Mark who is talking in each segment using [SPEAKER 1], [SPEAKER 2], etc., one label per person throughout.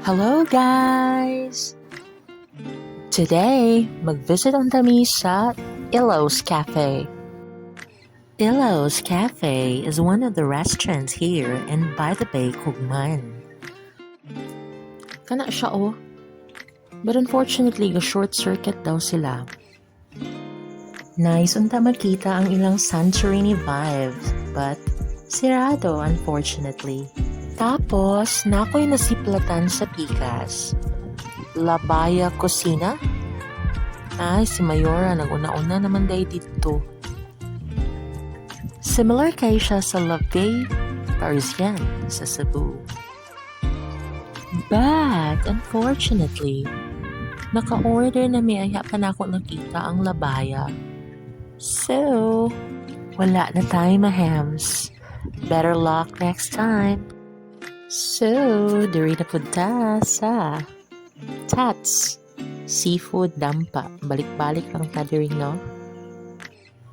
[SPEAKER 1] Hello guys! Today, mag-visit ang kami sa Illo's Cafe. Illo's Cafe is one of the restaurants here in By the Bay, Kugman. Kana siya oh. But unfortunately, short circuit daw sila. Nice unta makita ang ilang Santorini vibes, but sirado unfortunately. Tapos, nako'y nasiplatan sa Pikas. Labaya Cocina? Ay, si Mayora, nag-una-una naman dahi dito. Similar kay siya sa La Vie Parisienne sa Cebu. But, unfortunately, naka-order na may aya pa na ako nakita ang labaya. So, wala na tayo mahams. Better luck next time. So, diri na punta sa Tats Seafood Dampa. Balik-balik lang ta diri, no?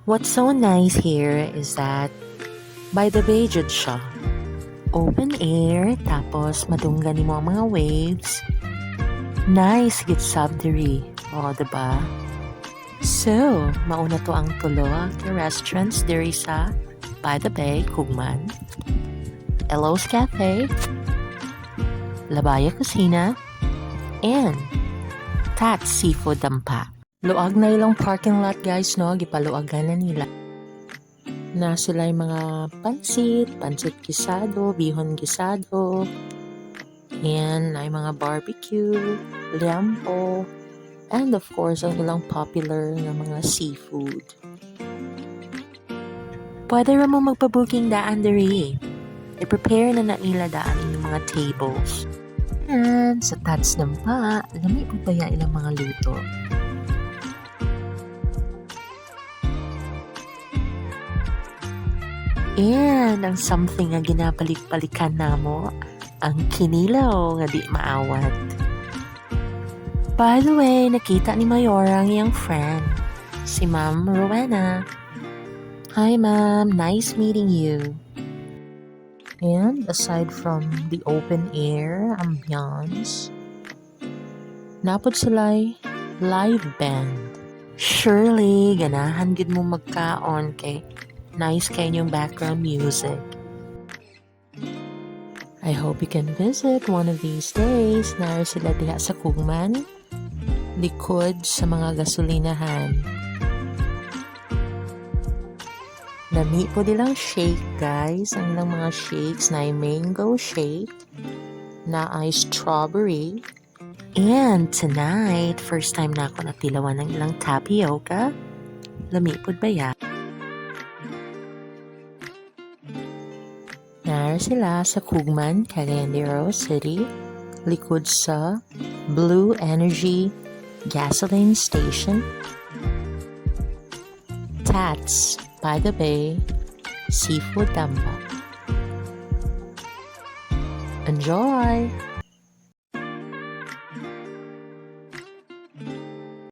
[SPEAKER 1] What's so nice here is that by the bay jud siya. Open air, tapos madunggan mo ang mga waves. Nice git sab diri. O, diba? So, mauna to ang tulo ka restaurants diri sa By the Bay, Kugman. Illo's Cafe, Labaya Cocina, and Tats Seafood Dampa. Luag na ilang parking lot guys, no? Gipaluagan na nila. Na sila yung mga pansit gisado, bihon gisado, and ay mga barbecue, liampo, and of course, ang ilang popular na mga seafood. Pwede ra mo magpa-booking daan diri. I-prepare na nila daan yung mga tables. And sa Tats Dampa, lami po ba yan ilang mga luto? And ang something nga ginabalik-balikan namo, ang kinilaw nga di maawat. By the way, nakita ni Mayora ang iyang friend, si Ma'am Rowena. Hi ma'am, nice meeting you. And aside from the open air ambiance, napod sila'y live band. Surely, ganahan gid mo magkaon kay nice kay yung background music. I hope you can visit one of these days. Nara sila diha sa Kugman, likod sa mga gasolinahan. Lami po nilang shake guys. Ang ilang mga shakes na ay mango shake, na ay strawberry. And tonight, first time na ako natilawan ng ilang tapioca. Lami po ba yan? Nara sila sa Kugman, Cagayan de Oro City, likod sa Blue Energy Gasoline Station. Tats By the Bay Seafood Dampa. Enjoy!